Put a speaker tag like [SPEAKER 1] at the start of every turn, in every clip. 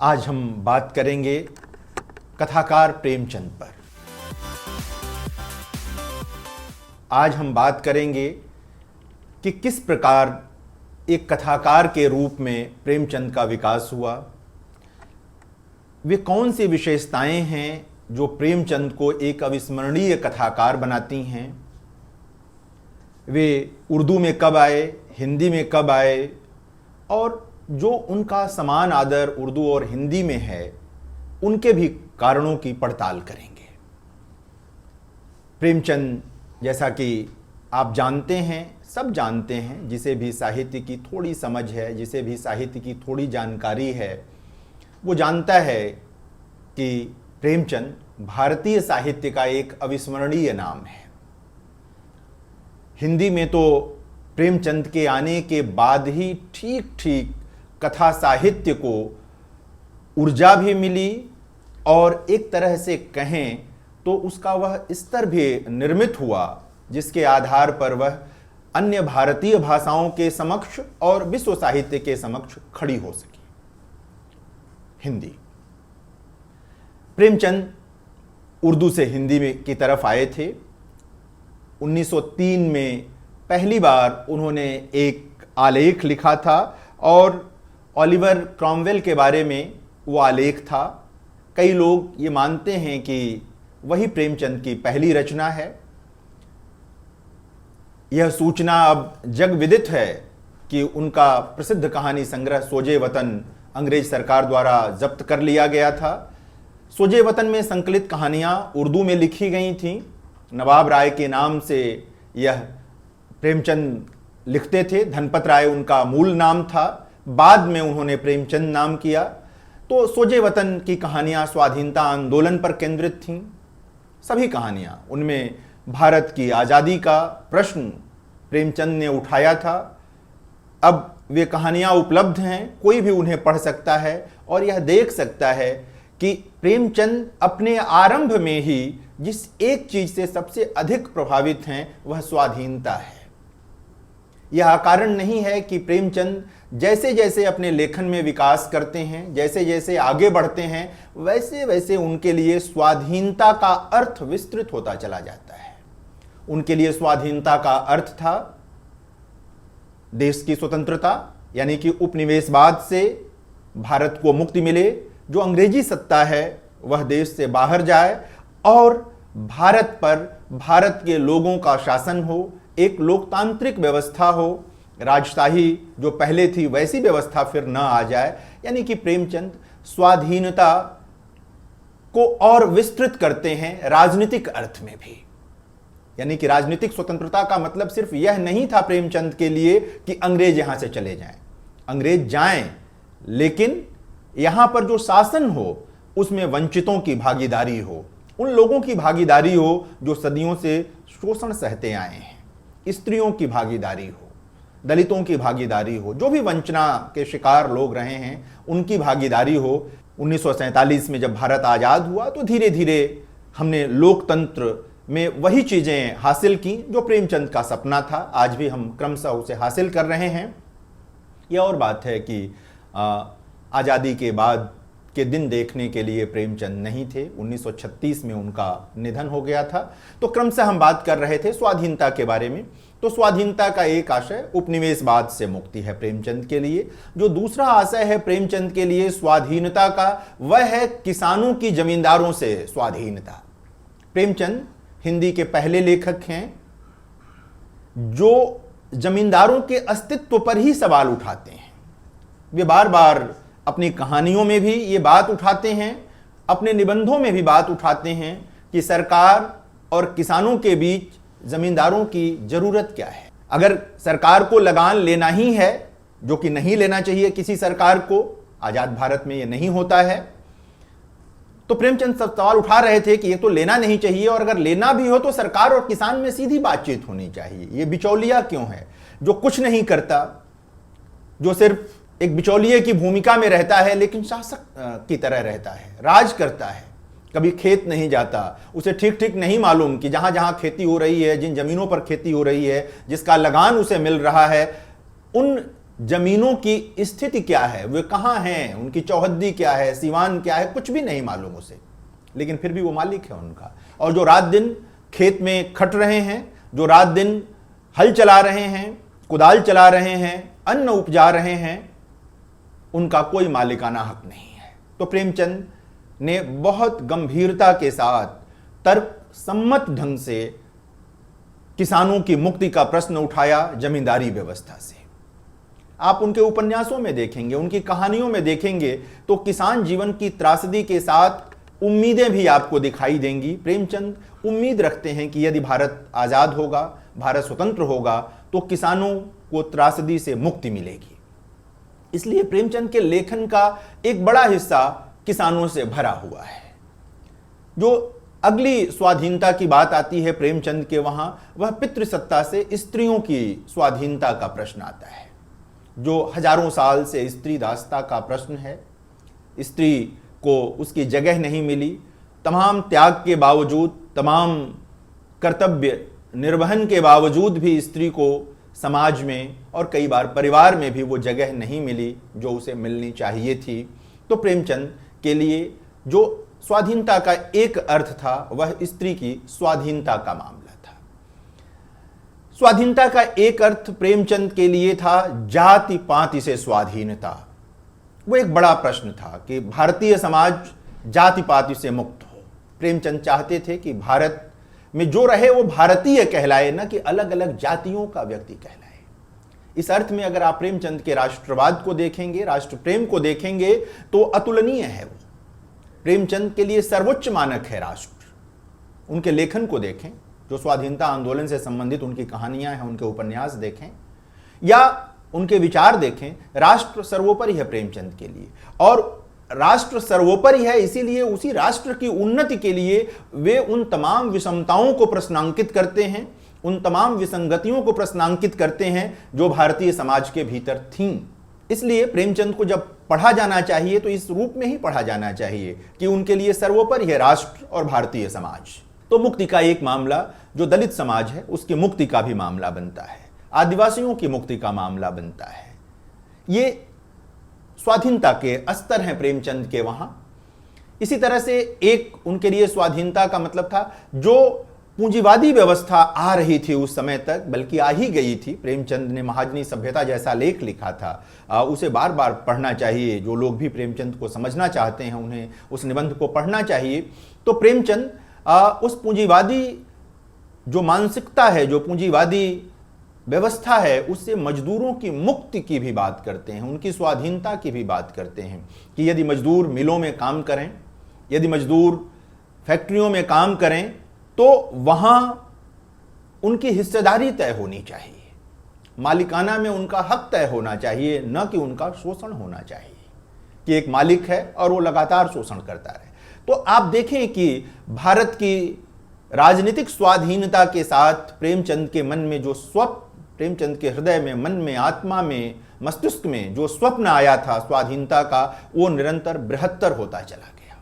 [SPEAKER 1] आज हम बात करेंगे कथाकार प्रेमचंद पर। आज हम बात करेंगे कि किस प्रकार एक कथाकार के रूप में प्रेमचंद का विकास हुआ। वे कौन सी विशेषताएं हैं जो प्रेमचंद को एक अविस्मरणीय कथाकार बनाती हैं। वे उर्दू में कब आए, हिंदी में कब आए, और जो उनका समान आदर उर्दू और हिंदी में है उनके भी कारणों की पड़ताल करेंगे। प्रेमचंद, जैसा कि आप जानते हैं, सब जानते हैं, जिसे भी साहित्य की थोड़ी समझ है, जिसे भी साहित्य की थोड़ी जानकारी है, वो जानता है कि प्रेमचंद भारतीय साहित्य का एक अविस्मरणीय नाम है। हिंदी में तो प्रेमचंद के आने के बाद ही ठीक ठीक कथा साहित्य को ऊर्जा भी मिली और एक तरह से कहें तो उसका वह स्तर भी निर्मित हुआ जिसके आधार पर वह अन्य भारतीय भाषाओं के समक्ष और विश्व साहित्य के समक्ष खड़ी हो सकी। हिंदी, प्रेमचंद उर्दू से हिंदी में की तरफ आए थे। 1903 में पहली बार उन्होंने एक आलेख लिखा था और ओलिवर क्रॉमवेल के बारे में वो आलेख था। कई लोग ये मानते हैं कि वही प्रेमचंद की पहली रचना है। यह सूचना अब जग विदित है कि उनका प्रसिद्ध कहानी संग्रह सोजे वतन अंग्रेज सरकार द्वारा जब्त कर लिया गया था। सोजे वतन में संकलित कहानियां उर्दू में लिखी गई थीं। नवाब राय के नाम से यह प्रेमचंद लिखते थे। धनपत राय उनका मूल नाम था, बाद में उन्होंने प्रेमचंद नाम किया। तो सोजे वतन की कहानियां स्वाधीनता आंदोलन पर केंद्रित थीं। सभी कहानियां, उनमें भारत की आज़ादी का प्रश्न प्रेमचंद ने उठाया था। अब वे कहानियां उपलब्ध हैं, कोई भी उन्हें पढ़ सकता है और यह देख सकता है कि प्रेमचंद अपने आरंभ में ही जिस एक चीज से सबसे अधिक प्रभावित हैं वह स्वाधीनता है। यह कारण नहीं है कि प्रेमचंद जैसे जैसे अपने लेखन में विकास करते हैं, जैसे जैसे आगे बढ़ते हैं, वैसे वैसे उनके लिए स्वाधीनता का अर्थ विस्तृत होता चला जाता है। उनके लिए स्वाधीनता का अर्थ था देश की स्वतंत्रता, यानी कि उपनिवेशवाद से भारत को मुक्ति मिले, जो अंग्रेजी सत्ता है वह देश से बाहर जाए और भारत पर भारत के लोगों का शासन हो, एक लोकतांत्रिक व्यवस्था हो, राजशाही जो पहले थी वैसी व्यवस्था फिर न आ जाए। यानी कि प्रेमचंद स्वाधीनता को और विस्तृत करते हैं राजनीतिक अर्थ में भी। यानी कि राजनीतिक स्वतंत्रता का मतलब सिर्फ यह नहीं था प्रेमचंद के लिए कि अंग्रेज यहां से चले जाएं। अंग्रेज जाएं, लेकिन यहां पर जो शासन हो उसमें वंचितों की भागीदारी हो, उन लोगों की भागीदारी हो जो सदियों से शोषण सहते आए हैं, स्त्रियों की भागीदारी हो, दलितों की भागीदारी हो, जो भी वंचना के शिकार लोग रहे हैं उनकी भागीदारी हो। 1947 में जब भारत आज़ाद हुआ तो धीरे धीरे हमने लोकतंत्र में वही चीज़ें हासिल की जो प्रेमचंद का सपना था। आज भी हम क्रमशः उसे हासिल कर रहे हैं। यह और बात है कि आज़ादी के बाद के दिन देखने के लिए प्रेमचंद नहीं थे। 1936 में उनका निधन हो गया था। तो क्रमशः हम बात कर रहे थे स्वाधीनता के बारे में। तो स्वाधीनता का एक आशय उपनिवेशवाद से मुक्ति है प्रेमचंद के लिए। जो दूसरा आशय है प्रेमचंद के लिए स्वाधीनता का, वह है किसानों की जमींदारों से स्वाधीनता। प्रेमचंद हिंदी के पहले लेखक हैं जो जमींदारों के अस्तित्व पर ही सवाल उठाते हैं। वे बार बार अपनी कहानियों में भी ये बात उठाते हैं, अपने निबंधों में भी बात उठाते हैं कि सरकार और किसानों के बीच जमींदारों की जरूरत क्या है। अगर सरकार को लगान लेना ही है, जो कि नहीं लेना चाहिए किसी सरकार को, आजाद भारत में ये नहीं होता है, तो प्रेमचंद सब सवाल उठा रहे थे कि ये तो लेना नहीं चाहिए, और अगर लेना भी हो तो सरकार और किसान में सीधी बातचीत होनी चाहिए। ये बिचौलिया क्यों है जो कुछ नहीं करता, जो सिर्फ एक बिचौलिए की भूमिका में रहता है लेकिन शासक की तरह रहता है, राज करता है, कभी खेत नहीं जाता, उसे ठीक ठीक नहीं मालूम कि जहां जहां खेती हो रही है, जिन जमीनों पर खेती हो रही है, जिसका लगान उसे मिल रहा है, उन जमीनों की स्थिति क्या है, वे कहाँ हैं, उनकी चौहद्दी क्या है, सीवान क्या है, कुछ भी नहीं मालूम उसे, लेकिन फिर भी वो मालिक है उनका। और जो रात दिन खेत में खट रहे हैं, जो रात दिन हल चला रहे हैं, कुदाल चला रहे हैं, अन्न उपजा रहे हैं, उनका कोई मालिकाना हक नहीं है। तो प्रेमचंद ने बहुत गंभीरता के साथ तर्क सम्मत ढंग से किसानों की मुक्ति का प्रश्न उठाया जमींदारी व्यवस्था से। आप उनके उपन्यासों में देखेंगे, उनकी कहानियों में देखेंगे तो किसान जीवन की त्रासदी के साथ उम्मीदें भी आपको दिखाई देंगी। प्रेमचंद उम्मीद रखते हैं कि यदि भारत आज़ाद होगा, भारत स्वतंत्र होगा, तो किसानों को त्रासदी से मुक्ति मिलेगी। इसलिए प्रेमचंद के लेखन का एक बड़ा हिस्सा किसानों से भरा हुआ है। जो अगली स्वाधीनता की बात आती है प्रेमचंद के वहां, वह पितृसत्ता से स्त्रियों की स्वाधीनता का प्रश्न आता है, जो हजारों साल से स्त्री दासता का प्रश्न है। स्त्री को उसकी जगह नहीं मिली, तमाम त्याग के बावजूद, तमाम कर्तव्य निर्वहन के बावजूद भी स्त्री को समाज में और कई बार परिवार में भी वो जगह नहीं मिली जो उसे मिलनी चाहिए थी। तो प्रेमचंद के लिए जो स्वाधीनता का एक अर्थ था वह स्त्री की स्वाधीनता का मामला था। स्वाधीनता का एक अर्थ प्रेमचंद के लिए था जाति पाति से स्वाधीनता। वो एक बड़ा प्रश्न था कि भारतीय समाज जाति पाति से मुक्त हो। प्रेमचंद चाहते थे कि भारत में जो रहे वो भारतीय कहलाए, न कि अलग अलग जातियों का व्यक्ति कहलाए। इस अर्थ में अगर आप प्रेमचंद के राष्ट्रवाद को देखेंगे, राष्ट्र प्रेम को देखेंगे, तो अतुलनीय है वो। प्रेमचंद के लिए सर्वोच्च मानक है राष्ट्र। उनके लेखन को देखें, जो स्वाधीनता आंदोलन से संबंधित उनकी कहानियां हैं, उनके उपन्यास देखें या उनके विचार देखें, राष्ट्र सर्वोपरि है प्रेमचंद के लिए। और राष्ट्र सर्वोपरि है इसीलिए उसी राष्ट्र की उन्नति के लिए वे उन तमाम विषमताओं को प्रश्नांकित करते हैं, उन तमाम विसंगतियों को प्रश्नांकित करते हैं जो भारतीय समाज के भीतर थीं। इसलिए प्रेमचंद को जब पढ़ा जाना चाहिए तो इस रूप में ही पढ़ा जाना चाहिए कि उनके लिए सर्वोपरि है राष्ट्र और भारतीय समाज। तो मुक्ति का एक मामला जो दलित समाज है उसकी मुक्ति का भी मामला बनता है, आदिवासियों की मुक्ति का मामला बनता है। ये स्वाधीनता के स्तर हैं प्रेमचंद के वहां। इसी तरह से एक उनके लिए स्वाधीनता का मतलब था जो पूंजीवादी व्यवस्था आ रही थी उस समय तक, बल्कि आ ही गई थी। प्रेमचंद ने महाजनी सभ्यता जैसा लेख लिखा था, उसे बार बार पढ़ना चाहिए। जो लोग भी प्रेमचंद को समझना चाहते हैं उन्हें उस निबंध को पढ़ना चाहिए। तो प्रेमचंद उस पूंजीवादी जो मानसिकता है, जो पूंजीवादी व्यवस्था है, उससे मजदूरों की मुक्ति की भी बात करते हैं, उनकी स्वाधीनता की भी बात करते हैं कि यदि मजदूर मिलों में काम करें, यदि मजदूर फैक्ट्रियों में काम करें तो वहां उनकी हिस्सेदारी तय होनी चाहिए, मालिकाना में उनका हक तय होना चाहिए, न कि उनका शोषण होना चाहिए कि एक मालिक है और वो लगातार शोषण करता रहे। तो आप देखें कि भारत की राजनीतिक स्वाधीनता के साथ प्रेमचंद के मन में जो स्वप्न, प्रेमचंद के हृदय में, मन में, आत्मा में, मस्तिष्क में जो स्वप्न आया था स्वाधीनता का, वो निरंतर बृहत्तर होता चला गया।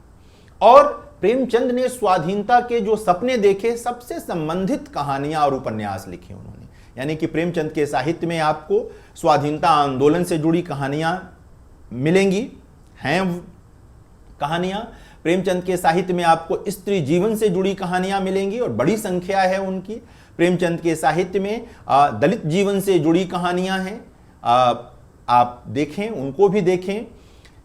[SPEAKER 1] और प्रेमचंद ने स्वाधीनता के जो सपने देखे, सबसे संबंधित कहानियां और उपन्यास लिखे उन्होंने। यानी कि प्रेमचंद के साहित्य में आपको स्वाधीनता आंदोलन से जुड़ी कहानियां मिलेंगी, हैं कहानियां। प्रेमचंद के साहित्य में आपको स्त्री जीवन से जुड़ी कहानियां मिलेंगी और बड़ी संख्या है उनकी। प्रेमचंद के साहित्य में दलित जीवन से जुड़ी कहानियां हैं, आप देखें, उनको भी देखें।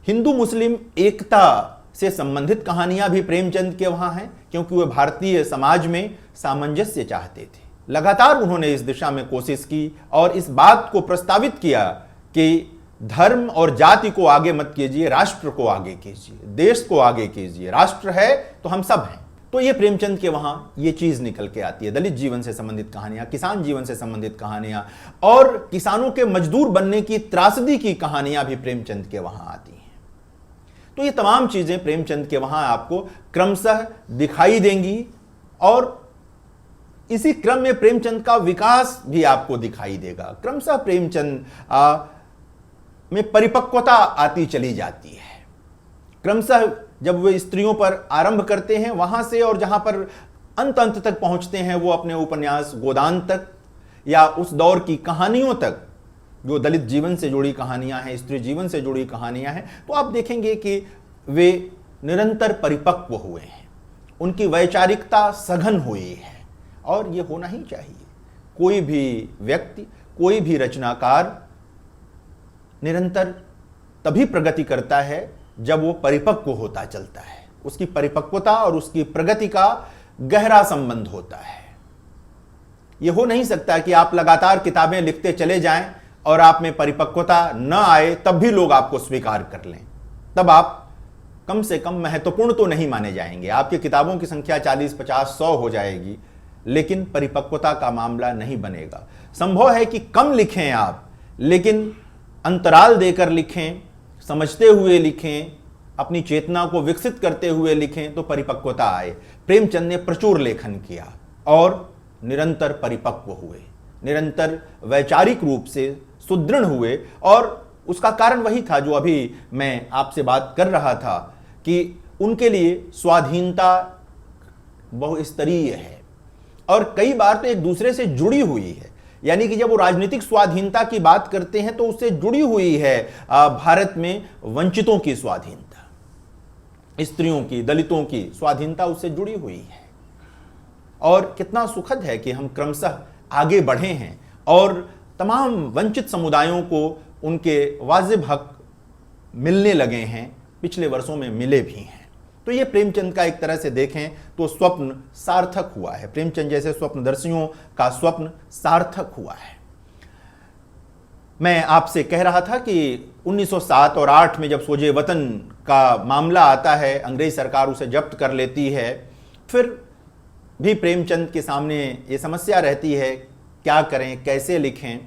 [SPEAKER 1] हिंदू मुस्लिम एकता से संबंधित कहानियां भी प्रेमचंद के वहां हैं, क्योंकि वे भारतीय समाज में सामंजस्य चाहते थे। लगातार उन्होंने इस दिशा में कोशिश की और इस बात को प्रस्तावित किया कि धर्म और जाति को आगे मत कीजिए, राष्ट्र को आगे कीजिए, देश को आगे कीजिए। राष्ट्र है तो हम सब हैं। तो ये प्रेमचंद के वहां ये चीज निकल के आती है, दलित जीवन से संबंधित कहानियां, किसान जीवन से संबंधित कहानियां और किसानों के मजदूर बनने की त्रासदी की कहानियां भी प्रेमचंद के वहां आती हैं। तो ये तमाम चीजें प्रेमचंद के वहां आपको क्रमशः दिखाई देंगी और इसी क्रम में प्रेमचंद का विकास भी आपको दिखाई देगा। क्रमशः प्रेमचंद में परिपक्वता आती चली जाती है। क्रमशः जब वे स्त्रियों पर आरंभ करते हैं वहां से और जहां पर अंत तक पहुंचते हैं वो अपने उपन्यास गोदान तक या उस दौर की कहानियों तक, जो दलित जीवन से जुड़ी कहानियां हैं, स्त्री जीवन से जुड़ी कहानियां हैं, तो आप देखेंगे कि वे निरंतर परिपक्व हुए हैं, उनकी वैचारिकता सघन हुई है, और ये होना ही चाहिए। कोई भी व्यक्ति, कोई भी रचनाकार निरंतर तभी प्रगति करता है जब वो परिपक्व होता चलता है। उसकी परिपक्वता और उसकी प्रगति का गहरा संबंध होता है। ये हो नहीं सकता कि आप लगातार किताबें लिखते चले जाएं और आप में परिपक्वता न आए तब भी लोग आपको स्वीकार कर लें। तब आप कम से कम महत्वपूर्ण तो नहीं माने जाएंगे। आपकी किताबों की संख्या 40, 50, 100 हो जाएगी, लेकिन परिपक्वता का मामला नहीं बनेगा। संभव है कि कम लिखें आप, लेकिन अंतराल देकर लिखें, समझते हुए लिखें, अपनी चेतना को विकसित करते हुए लिखें, तो परिपक्वता आए। प्रेमचंद ने प्रचुर लेखन किया और निरंतर परिपक्व हुए, निरंतर वैचारिक रूप से सुदृढ़ हुए, और उसका कारण वही था जो अभी मैं आपसे बात कर रहा था कि उनके लिए स्वाधीनता बहुस्तरीय है और कई बार तो एक दूसरे से जुड़ी हुई है। यानी कि जब वो राजनीतिक स्वाधीनता की बात करते हैं तो उससे जुड़ी हुई है भारत में वंचितों की स्वाधीनता, स्त्रियों की, दलितों की स्वाधीनता उससे जुड़ी हुई है। और कितना सुखद है कि हम क्रमशः आगे बढ़े हैं और तमाम वंचित समुदायों को उनके वाजिब हक मिलने लगे हैं, पिछले वर्षों में मिले भी हैं। तो ये प्रेमचंद का एक तरह से देखें तो स्वप्न सार्थक हुआ है। प्रेमचंद जैसे स्वप्नदर्शियों का स्वप्न सार्थक हुआ है। मैं आपसे कह रहा था कि 1907 और 8 में जब सोजे वतन का मामला आता है, अंग्रेज सरकार उसे जब्त कर लेती है, फिर भी प्रेमचंद के सामने ये समस्या रहती है क्या करें, कैसे लिखें।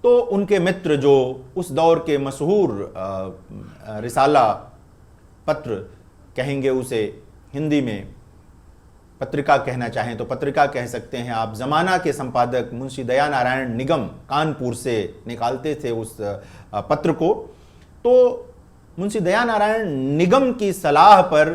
[SPEAKER 1] तो उनके मित्र जो उस दौर के मशहूर रिसाला पत्र कहेंगे उसे, हिंदी में पत्रिका कहना चाहें तो पत्रिका कह सकते हैं आप, जमाना के संपादक मुंशी दया नारायण निगम कानपुर से निकालते थे उस पत्र को। तो मुंशी दया नारायण निगम की सलाह पर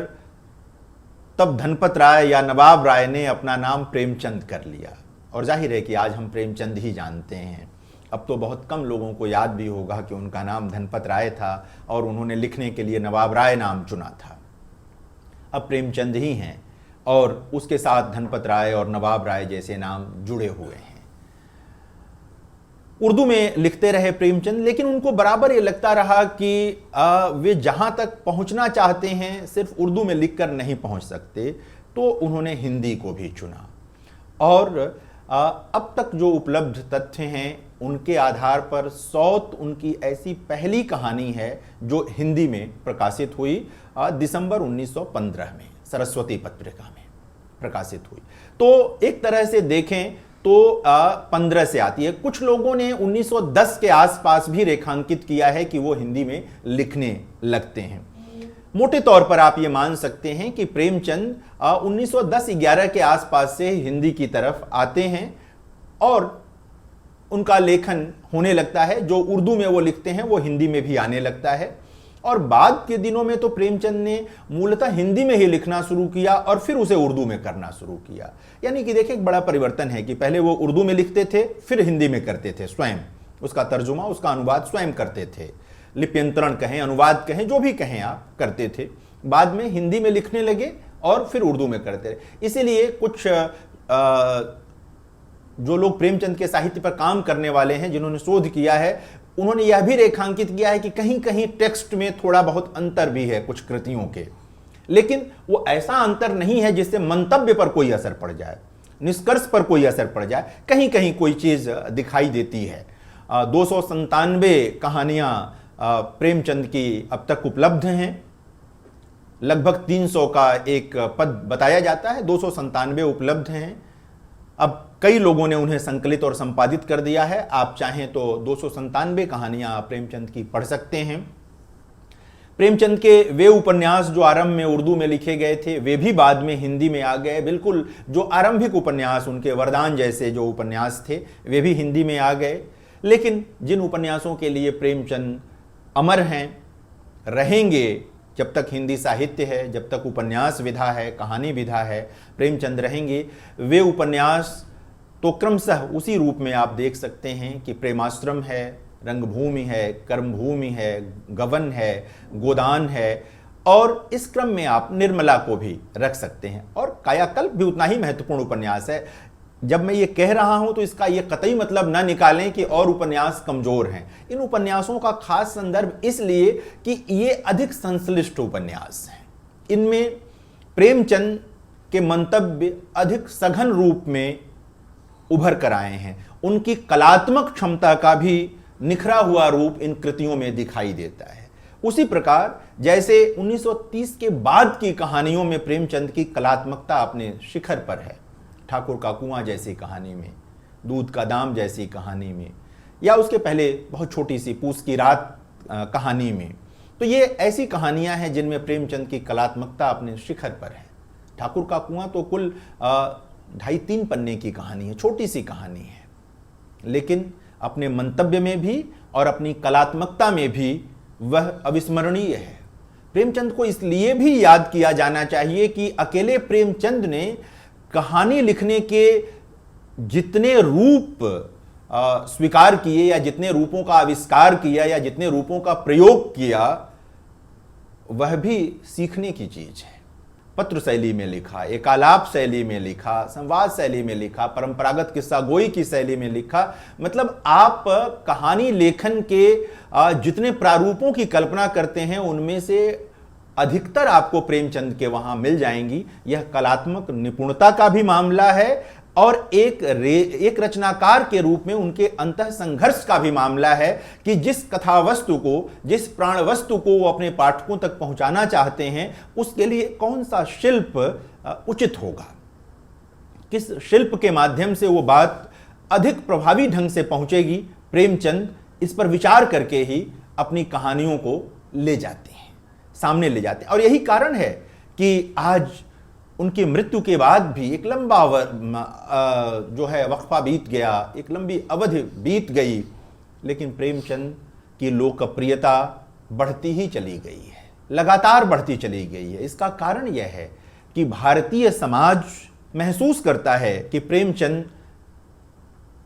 [SPEAKER 1] तब धनपत राय या नवाब राय ने अपना नाम प्रेमचंद कर लिया, और जाहिर है कि आज हम प्रेमचंद ही जानते हैं। अब तो बहुत कम लोगों को याद भी होगा कि उनका नाम धनपत राय था और उन्होंने लिखने के लिए नवाब राय नाम चुना था। अब प्रेमचंद ही हैं और उसके साथ धनपत राय और नवाब राय जैसे नाम जुड़े हुए हैं। उर्दू में लिखते रहे प्रेमचंद, लेकिन उनको बराबर ये लगता रहा कि वे जहां तक पहुंचना चाहते हैं सिर्फ उर्दू में लिखकर नहीं पहुंच सकते, तो उन्होंने हिंदी को भी चुना। और अब तक जो उपलब्ध तथ्य हैं उनके आधार पर सौत उनकी ऐसी पहली कहानी है जो हिंदी में प्रकाशित हुई दिसंबर 1915 में सरस्वती पत्रिका में प्रकाशित हुई। तो एक तरह से देखें तो 15 से आती है। कुछ लोगों ने 1910 के आसपास भी रेखांकित किया है कि वो हिंदी में लिखने लगते हैं। मोटे तौर पर आप ये मान सकते हैं कि प्रेमचंद 1910-11 के आसपास से हिंदी की तरफ आते हैं और उनका लेखन होने लगता है। जो उर्दू में वो लिखते हैं वो हिंदी में भी आने लगता है। और बाद के दिनों में तो प्रेमचंद ने मूलतः हिंदी में ही लिखना शुरू किया और फिर उसे उर्दू में करना शुरू किया। यानी कि देखिए एक बड़ा परिवर्तन है कि पहले वो उर्दू में लिखते थे, फिर हिंदी में करते थे, स्वयं उसका तर्जुमा, उसका अनुवाद स्वयं करते थे। लिप्यंतरण कहें, अनुवाद कहें, जो भी कहें आप, करते थे। बाद में हिंदी में लिखने लगे और फिर उर्दू में करते रहे। इसीलिए कुछ जो लोग प्रेमचंद के साहित्य पर काम करने वाले हैं, जिन्होंने शोध किया है, उन्होंने यह भी रेखांकित किया है कि कहीं कहीं टेक्स्ट में थोड़ा बहुत अंतर भी है कुछ कृतियों के, लेकिन वो ऐसा अंतर नहीं है जिससे मंतव्य पर कोई असर पड़ जाए, निष्कर्ष पर कोई असर पड़ जाए। कहीं कहीं कोई चीज दिखाई देती है। 297 कहानियां प्रेमचंद की अब तक उपलब्ध हैं। लगभग 300 का एक पद बताया जाता है, 297 उपलब्ध हैं। अब कई लोगों ने उन्हें संकलित और संपादित कर दिया है। आप चाहें तो 297 कहानियां प्रेमचंद की पढ़ सकते हैं। प्रेमचंद के वे उपन्यास जो आरंभ में उर्दू में लिखे गए थे, वे भी बाद में हिंदी में आ गए। बिल्कुल जो आरंभिक उपन्यास उनके वरदान जैसे जो उपन्यास थे, वे भी हिंदी में आ गए। लेकिन जिन उपन्यासों के लिए प्रेमचंद अमर हैं, रहेंगे, जब तक हिंदी साहित्य है, जब तक उपन्यास विधा है, कहानी विधा है, प्रेमचंद रहेंगे। वे उपन्यास तो क्रमशः उसी रूप में आप देख सकते हैं कि प्रेमाश्रम है, रंगभूमि है, कर्मभूमि है, गवन है, गोदान है, और इस क्रम में आप निर्मला को भी रख सकते हैं। और कायाकल्प भी उतना ही महत्वपूर्ण उपन्यास है। जब मैं ये कह रहा हूं तो इसका ये कतई मतलब ना निकालें कि और उपन्यास कमजोर हैं। इन उपन्यासों का खास संदर्भ इसलिए कि ये अधिक संश्लिष्ट उपन्यास हैं। इनमें प्रेमचंद के मंतव्य अधिक सघन रूप में उभर कर आए हैं। उनकी कलात्मक क्षमता का भी निखरा हुआ रूप इन कृतियों में दिखाई देता है। उसी प्रकार जैसे 1930 के बाद की कहानियों में प्रेमचंद की कलात्मकता अपने शिखर पर है, ठाकुर का कुआं जैसी कहानी में, दूध का दाम जैसी कहानी में, या उसके पहले बहुत छोटी सी पूस की रात कहानी में, तो ये ऐसी कहानियां हैं जिनमें प्रेमचंद की कलात्मकता अपने शिखर पर है। ठाकुर का कुआं तो कुल 2.5-3 पन्ने की कहानी है, छोटी सी कहानी है, लेकिन अपने मंतव्य में भी और अपनी कलात्मकता में भी वह अविस्मरणीय है। प्रेमचंद को इसलिए भी याद किया जाना चाहिए कि अकेले प्रेमचंद ने कहानी लिखने के जितने रूप स्वीकार किए, या जितने रूपों का आविष्कार किया, या जितने रूपों का प्रयोग किया, वह भी सीखने की चीज है। पत्र शैली में लिखा, एकालाप शैली में लिखा, संवाद शैली में लिखा, परंपरागत किस्सा गोई की शैली में लिखा। मतलब आप कहानी लेखन के जितने प्रारूपों की कल्पना करते हैं उनमें से अधिकतर आपको प्रेमचंद के वहां मिल जाएंगी। यह कलात्मक निपुणता का भी मामला है और एक रचनाकार के रूप में उनके अंतः संघर्ष का भी मामला है कि जिस कथा वस्तु को, जिस प्राण वस्तु को वो अपने पाठकों तक पहुंचाना चाहते हैं, उसके लिए कौन सा शिल्प उचित होगा, किस शिल्प के माध्यम से वो बात अधिक प्रभावी ढंग से पहुंचेगी। प्रेमचंद इस पर विचार करके ही अपनी कहानियों को ले जाते हैं, सामने ले जाते हैं। और यही कारण है कि आज उनकी मृत्यु के बाद भी एक लंबा जो है वक्फा बीत गया, एक लंबी अवधि बीत गई, लेकिन प्रेमचंद की लोकप्रियता बढ़ती ही चली गई है, लगातार बढ़ती चली गई है। इसका कारण यह है कि भारतीय समाज महसूस करता है कि प्रेमचंद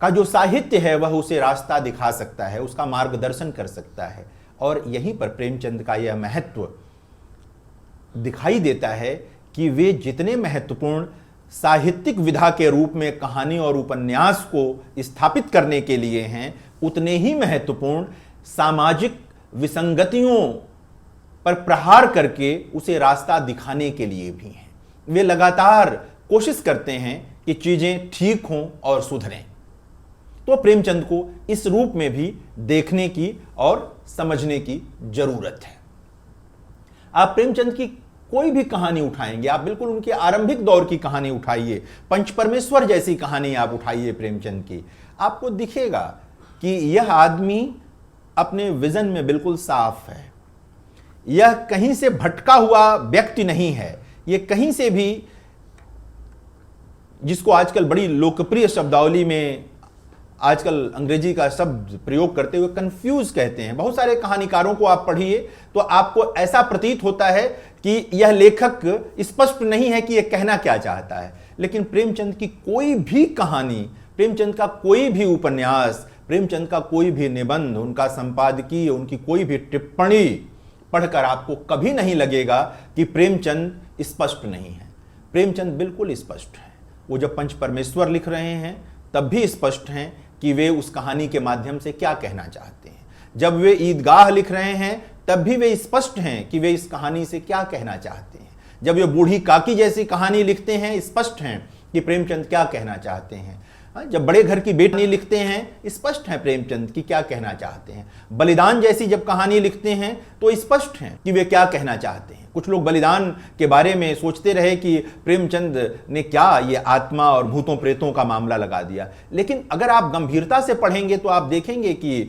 [SPEAKER 1] का जो साहित्य है वह उसे रास्ता दिखा सकता है, उसका मार्गदर्शन कर सकता है। और यहीं पर प्रेमचंद का यह महत्व दिखाई देता है कि वे जितने महत्वपूर्ण साहित्यिक विधा के रूप में कहानी और उपन्यास को स्थापित करने के लिए हैं, उतने ही महत्वपूर्ण सामाजिक विसंगतियों पर प्रहार करके उसे रास्ता दिखाने के लिए भी हैं। वे लगातार कोशिश करते हैं कि चीजें ठीक हों और सुधरें। तो प्रेमचंद को इस रूप में भी देखने की और समझने की जरूरत है। आप प्रेमचंद की कोई भी कहानी उठाएंगे, आप बिल्कुल उनके आरंभिक दौर की कहानी उठाइए, पंच परमेश्वर जैसी कहानी आप उठाइए प्रेमचंद की, आपको दिखेगा कि यह आदमी अपने विजन में बिल्कुल साफ है। यह कहीं से भटका हुआ व्यक्ति नहीं है। यह कहीं से भी, जिसको आजकल बड़ी लोकप्रिय शब्दावली में आजकल अंग्रेजी का शब्द प्रयोग करते हुए कंफ्यूज कहते हैं। बहुत सारे कहानीकारों को आप पढ़िए तो आपको ऐसा प्रतीत होता है कि यह लेखक स्पष्ट नहीं है कि यह कहना क्या चाहता है। लेकिन प्रेमचंद की कोई भी कहानी, प्रेमचंद का कोई भी उपन्यास, प्रेमचंद का कोई भी निबंध, उनका संपादकीय, उनकी कोई भी टिप्पणी पढ़कर आपको कभी नहीं लगेगा कि प्रेमचंद स्पष्ट नहीं है। प्रेमचंद बिल्कुल स्पष्ट है। वो जब पंच परमेश्वर लिख रहे हैं तब भी स्पष्ट हैं कि वे उस कहानी के माध्यम से क्या कहना चाहते हैं। जब वे ईदगाह लिख रहे हैं तब भी वे स्पष्ट हैं कि वे इस कहानी से क्या कहना चाहते हैं। जब वे बूढ़ी काकी जैसी कहानी लिखते हैं, स्पष्ट हैं कि प्रेमचंद क्या कहना चाहते हैं। जब बड़े घर की बेटी लिखते हैं, स्पष्ट है प्रेमचंद की क्या कहना चाहते हैं। बलिदान जैसी जब कहानी लिखते हैं तो स्पष्ट है कि वे क्या कहना चाहते हैं। कुछ लोग बलिदान के बारे में सोचते रहे कि प्रेमचंद ने क्या ये आत्मा और भूतों प्रेतों का मामला लगा दिया, लेकिन अगर आप गंभीरता से पढ़ेंगे तो आप देखेंगे कि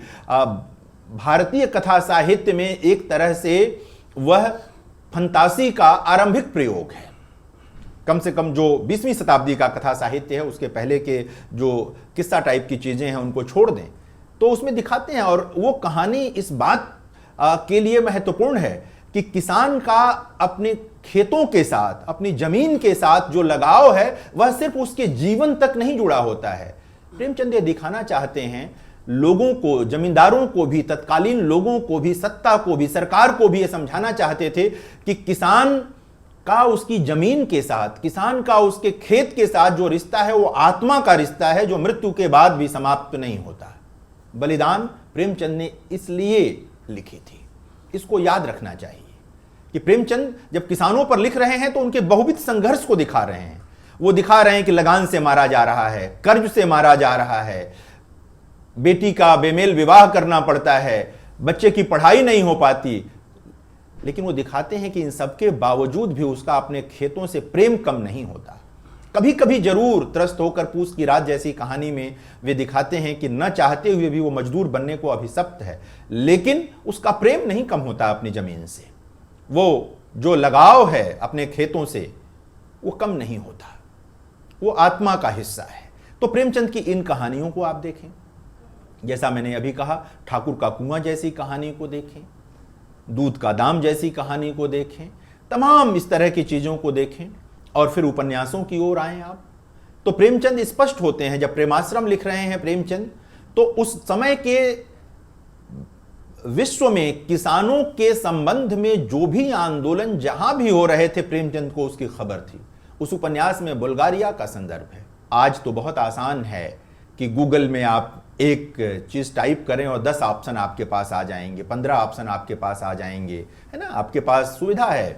[SPEAKER 1] भारतीय कथा साहित्य में एक तरह से वह फंतासी का आरंभिक प्रयोग है। कम से कम जो 20वीं शताब्दी का कथा साहित्य है, उसके पहले के जो किस्सा टाइप की चीजें हैं उनको छोड़ दें तो उसमें दिखाते हैं। और वो कहानी इस बात के लिए महत्वपूर्ण है कि किसान का अपने खेतों के साथ, अपनी जमीन के साथ जो लगाव है वह सिर्फ उसके जीवन तक नहीं जुड़ा होता है। प्रेमचंद ये दिखाना चाहते हैं लोगों को, जमींदारों को भी, तत्कालीन लोगों को भी, सत्ता को भी, सरकार को भी यह समझाना चाहते थे कि किसान का उसकी जमीन के साथ, किसान का उसके खेत के साथ जो रिश्ता है वो आत्मा का रिश्ता है, जो मृत्यु के बाद भी समाप्त नहीं होता। बलिदान प्रेमचंद ने इसलिए लिखी थी। इसको याद रखना चाहिए कि प्रेमचंद जब किसानों पर लिख रहे हैं तो उनके बहुविध संघर्ष को दिखा रहे हैं। वो दिखा रहे हैं कि लगान से मारा जा रहा है, कर्ज से मारा जा रहा है, बेटी का बेमेल विवाह करना पड़ता है, बच्चे की पढ़ाई नहीं हो पाती, लेकिन वो दिखाते हैं कि इन सबके बावजूद भी उसका अपने खेतों से प्रेम कम नहीं होता। कभी कभी जरूर त्रस्त होकर पूस की रात जैसी कहानी में वे दिखाते हैं कि न चाहते हुए भी वो मजदूर बनने को अभिशप्त है, लेकिन उसका प्रेम नहीं कम होता अपनी जमीन से। वो जो लगाव है अपने खेतों से वो कम नहीं होता, वो आत्मा का हिस्सा है। तो प्रेमचंद की इन कहानियों को आप देखें, जैसा मैंने अभी कहा, ठाकुर का कुआं जैसी कहानी को देखें, दूध का दाम जैसी कहानी को देखें, तमाम इस तरह की चीजों को देखें और फिर उपन्यासों की ओर आएं आप, तो प्रेमचंद स्पष्ट होते हैं। जब प्रेमाश्रम लिख रहे हैं प्रेमचंद, तो उस समय के विश्व में किसानों के संबंध में जो भी आंदोलन जहां भी हो रहे थे, प्रेमचंद को उसकी खबर थी। उस उपन्यास में बुल्गारिया का संदर्भ है। आज तो बहुत आसान है कि गूगल में आप एक चीज टाइप करें और 10 ऑप्शन आपके पास आ जाएंगे, 15 ऑप्शन आपके पास आ जाएंगे, है ना। आपके पास सुविधा है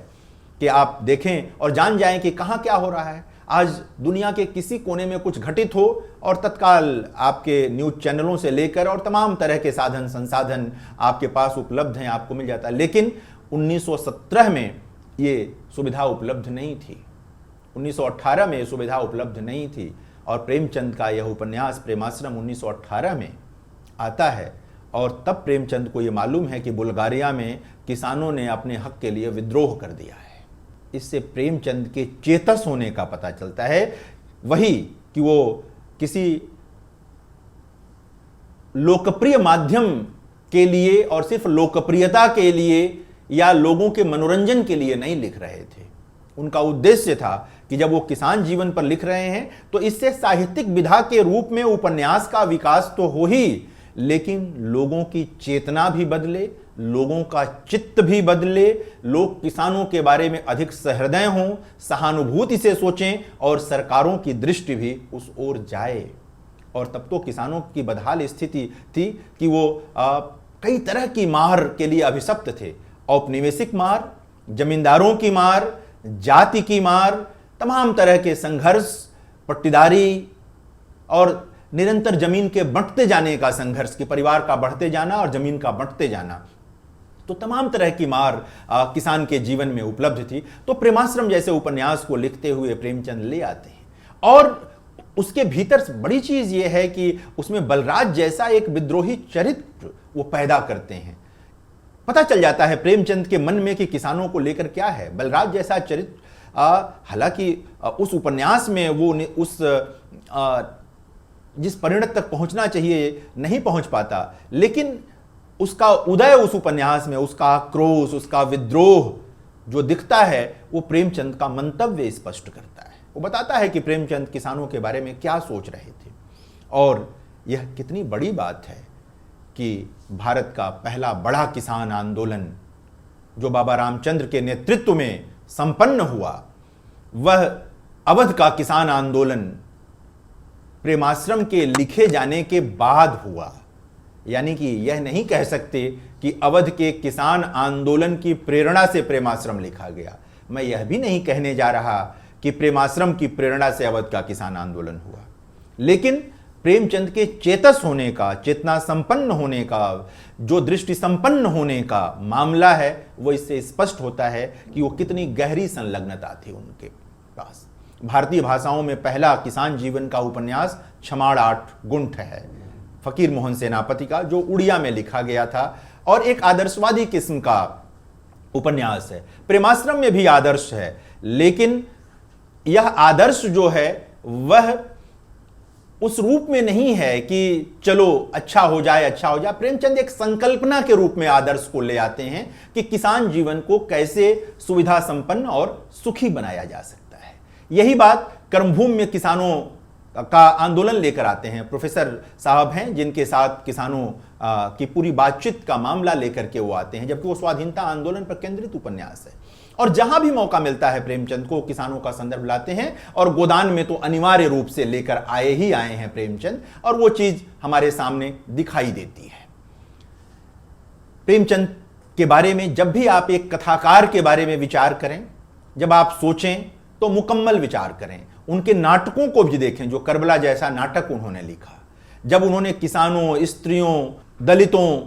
[SPEAKER 1] कि आप देखें और जान जाएं कि कहां क्या हो रहा है। आज दुनिया के किसी कोने में कुछ घटित हो और तत्काल आपके न्यूज चैनलों से लेकर और तमाम तरह के साधन संसाधन आपके पास उपलब्ध हैं, आपको मिल जाता है। लेकिन 1917 में ये सुविधा उपलब्ध नहीं थी, 1918 में ये सुविधा उपलब्ध नहीं थी। और प्रेमचंद का यह उपन्यास प्रेमाश्रम 1918 में आता है और तब प्रेमचंद को यह मालूम है कि बुल्गारिया में किसानों ने अपने हक के लिए विद्रोह कर दिया है। इससे प्रेमचंद के चेतस होने का पता चलता है, वही कि वो किसी लोकप्रिय माध्यम के लिए और सिर्फ लोकप्रियता के लिए या लोगों के मनोरंजन के लिए नहीं लिख रहे थे। उनका उद्देश्य था कि जब वो किसान जीवन पर लिख रहे हैं तो इससे साहित्यिक विधा के रूप में उपन्यास का विकास तो हो ही, लेकिन लोगों की चेतना भी बदले, लोगों का चित्त भी बदले, लोग किसानों के बारे में अधिक सहृदय हों, सहानुभूति से सोचें और सरकारों की दृष्टि भी उस ओर जाए। और तब तो किसानों की बदहाल स्थिति थी कि वो कई तरह की मार के लिए अभिशप्त थे। औपनिवेशिक मार, जमींदारों की मार, जाति की मार, तमाम तरह के संघर्ष, पट्टीदारी और निरंतर जमीन के बंटते जाने का संघर्ष, कि परिवार का बढ़ते जाना और जमीन का बंटते जाना, तो तमाम तरह की मार किसान के जीवन में उपलब्ध थी। तो प्रेमाश्रम जैसे उपन्यास को लिखते हुए प्रेमचंद ले आते हैं और उसके भीतर बड़ी चीज यह है कि उसमें बलराज जैसा एक विद्रोही चरित्र वो पैदा करते हैं। पता चल जाता है प्रेमचंद के मन में कि किसानों को लेकर क्या है। बलराज जैसा चरित्र हालांकि उस उपन्यास में वो उस जिस परिणत तक पहुंचना चाहिए नहीं पहुंच पाता, लेकिन उसका उदय उस उपन्यास में, उसका आक्रोश, उसका विद्रोह जो दिखता है, वो प्रेमचंद का मंतव्य स्पष्ट करता है। वो बताता है कि प्रेमचंद किसानों के बारे में क्या सोच रहे थे। और यह कितनी बड़ी बात है कि भारत का पहला बड़ा किसान आंदोलन जो बाबा रामचंद्र के नेतृत्व में संपन्न हुआ, वह अवध का किसान आंदोलन प्रेमाश्रम के लिखे जाने के बाद हुआ। यानी कि यह नहीं कह सकते कि अवध के किसान आंदोलन की प्रेरणा से प्रेमाश्रम लिखा गया। मैं यह भी नहीं कहने जा रहा कि प्रेमाश्रम की प्रेरणा से अवध का किसान आंदोलन हुआ, लेकिन प्रेमचंद के चेतस होने का, चेतना संपन्न होने का, जो दृष्टि संपन्न होने का मामला है, वो इससे स्पष्ट होता है कि वो कितनी गहरी संलग्नता थी उनके पास। भारतीय भाषाओं में पहला किसान जीवन का उपन्यास छमाड़ 8 गुंठ है, फकीर मोहन सेनापति का, जो उड़िया में लिखा गया था और एक आदर्शवादी किस्म का उपन्यास है। प्रेमाश्रम में भी आदर्श है, लेकिन यह आदर्श जो है वह उस रूप में नहीं है कि चलो अच्छा हो जाए, अच्छा हो जाए। प्रेमचंद एक संकल्पना के रूप में आदर्श को ले आते हैं कि किसान जीवन को कैसे सुविधा संपन्न और सुखी बनाया जा सकता है। यही बात कर्मभूमि में किसानों का आंदोलन लेकर आते हैं। प्रोफेसर साहब हैं जिनके साथ किसानों की पूरी बातचीत का मामला लेकर के वो आते हैं, जबकि वो स्वाधीनता आंदोलन पर केंद्रित उपन्यास है। और जहां भी मौका मिलता है प्रेमचंद को किसानों का संदर्भ लाते हैं, और गोदान में तो अनिवार्य रूप से लेकर आए हैं प्रेमचंद, और वो चीज हमारे सामने दिखाई देती है। प्रेमचंद के बारे में जब भी आप एक कथाकार के बारे में विचार करें, जब आप सोचें तो मुकम्मल विचार करें। उनके नाटकों को भी देखें, जो करबला जैसा नाटक उन्होंने लिखा, जब उन्होंने किसानों, स्त्रियों, दलितों,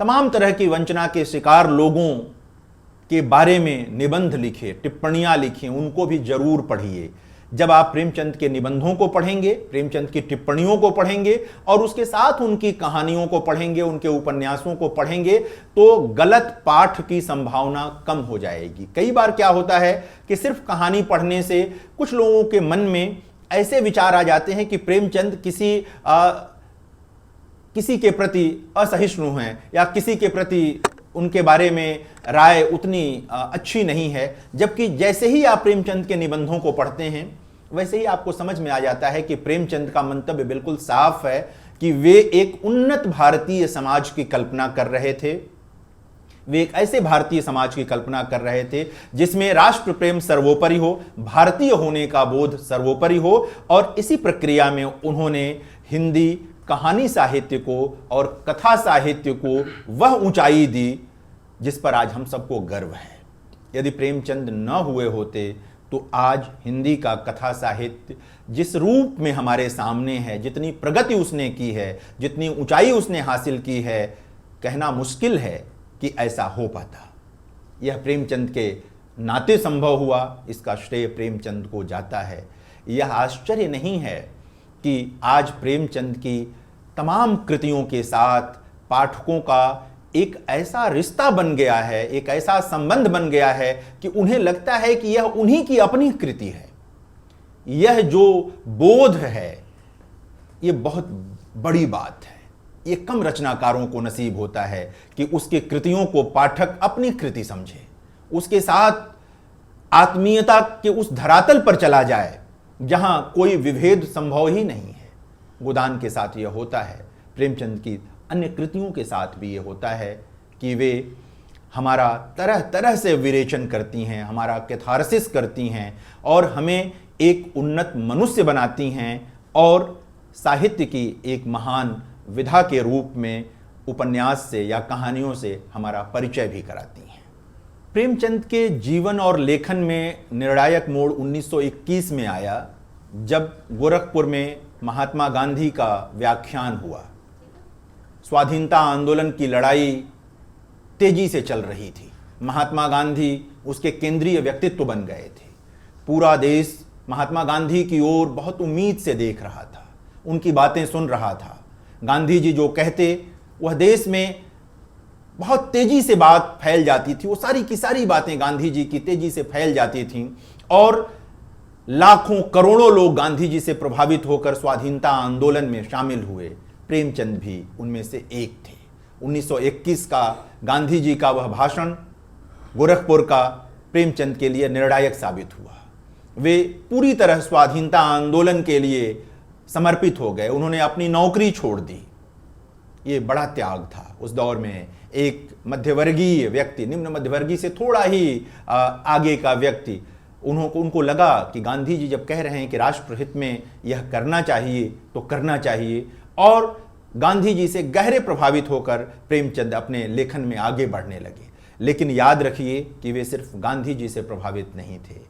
[SPEAKER 1] तमाम तरह की वंचना के शिकार लोगों के बारे में निबंध लिखे, टिप्पणियां लिखी, उनको भी जरूर पढ़िए। जब आप प्रेमचंद के निबंधों को पढ़ेंगे, प्रेमचंद की टिप्पणियों को पढ़ेंगे और उसके साथ उनकी कहानियों को पढ़ेंगे, उनके उपन्यासों को पढ़ेंगे, तो गलत पाठ की संभावना कम हो जाएगी। कई बार क्या होता है कि सिर्फ कहानी पढ़ने से कुछ लोगों के मन में ऐसे विचार आ जाते हैं कि प्रेमचंद किसी के प्रति असहिष्णु हैं, या किसी के प्रति उनके बारे में राय उतनी अच्छी नहीं है। जबकि जैसे ही आप प्रेमचंद के निबंधों को पढ़ते हैं, वैसे ही आपको समझ में आ जाता है कि प्रेमचंद का मंतव्य बिल्कुल साफ है कि वे एक उन्नत भारतीय समाज की कल्पना कर रहे थे। वे एक ऐसे भारतीय समाज की कल्पना कर रहे थे जिसमें राष्ट्र प्रेम सर्वोपरि हो, भारतीय होने का बोध सर्वोपरि हो, और इसी प्रक्रिया में उन्होंने हिंदी कहानी साहित्य को और कथा साहित्य को वह ऊंचाई दी जिस पर आज हम सबको गर्व है। यदि प्रेमचंद न हुए होते तो आज हिंदी का कथा साहित्य जिस रूप में हमारे सामने है, जितनी प्रगति उसने की है, जितनी ऊंचाई उसने हासिल की है, कहना मुश्किल है कि ऐसा हो पाता। यह प्रेमचंद के नाते संभव हुआ, इसका श्रेय प्रेमचंद को जाता है। यह आश्चर्य नहीं है कि आज प्रेमचंद की तमाम कृतियों के साथ पाठकों का एक ऐसा रिश्ता बन गया है, एक ऐसा संबंध बन गया है कि उन्हें लगता है कि यह उन्हीं की अपनी कृति है। यह जो बोध है, यह बहुत बड़ी बात है। ये कम रचनाकारों को नसीब होता है कि उसके कृतियों को पाठक अपनी कृति समझे, उसके साथ आत्मीयता के उस धरातल पर चला जाए जहां कोई विभेद संभव ही नहीं है। गोदान के साथ यह होता है, प्रेमचंद की अन्य कृतियों के साथ भी यह होता है कि वे हमारा तरह तरह से विरेचन करती हैं, हमारा कैथारसिस करती हैं और हमें एक उन्नत मनुष्य बनाती हैं, और साहित्य की एक महान विधा के रूप में उपन्यास से या कहानियों से हमारा परिचय भी कराती हैं। प्रेमचंद के जीवन और लेखन में निर्णायक मोड़ 1921 में आया, जब गोरखपुर में महात्मा गांधी का व्याख्यान हुआ। स्वाधीनता आंदोलन की लड़ाई तेजी से चल रही थी। महात्मा गांधी उसके केंद्रीय व्यक्तित्व बन गए थे। पूरा देश महात्मा गांधी की ओर बहुत उम्मीद से देख रहा था, उनकी बातें सुन रहा था। गांधी जी जो कहते, वह देश में बहुत तेजी से बात फैल जाती थी। वो सारी की सारी बातें गांधी जी की तेजी से फैल जाती थीं, और लाखों करोड़ों लोग गांधी जी से प्रभावित होकर स्वाधीनता आंदोलन में शामिल हुए। प्रेमचंद भी उनमें से एक थे। 1921 का गांधी जी का वह भाषण गोरखपुर का प्रेमचंद के लिए निर्णायक साबित हुआ। वे पूरी तरह स्वाधीनता आंदोलन के लिए समर्पित हो गए। उन्होंने अपनी नौकरी छोड़ दी। ये बड़ा त्याग था उस दौर में। एक मध्यवर्गीय व्यक्ति, निम्न मध्यवर्गीय से थोड़ा ही आगे का व्यक्ति, उनको लगा कि गांधी जी जब कह रहे हैं कि राष्ट्रहित में यह करना चाहिए तो करना चाहिए, और गांधी जी से गहरे प्रभावित होकर प्रेमचंद अपने लेखन में आगे बढ़ने लगे। लेकिन याद रखिए कि वे सिर्फ गांधी जी से प्रभावित नहीं थे।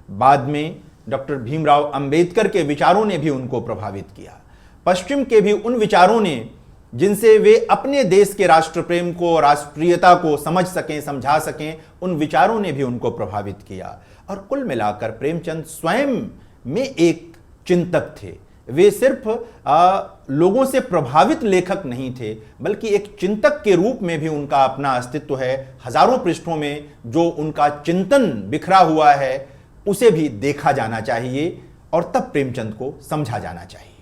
[SPEAKER 1] बाद में डॉक्टर भीमराव अंबेडकर के विचारों ने भी उनको प्रभावित किया। पश्चिम के भी उन विचारों ने जिनसे वे अपने देश के राष्ट्र प्रेम को, राष्ट्रीयता को समझ सकें, समझा सकें, उन विचारों ने भी उनको प्रभावित किया। और कुल मिलाकर प्रेमचंद स्वयं में एक चिंतक थे। वे सिर्फ लोगों से प्रभावित लेखक नहीं थे, बल्कि एक चिंतक के रूप में भी उनका अपना अस्तित्व है। हजारों पृष्ठों में जो उनका चिंतन बिखरा हुआ है, उसे भी देखा जाना चाहिए और तब प्रेमचंद को समझा जाना चाहिए।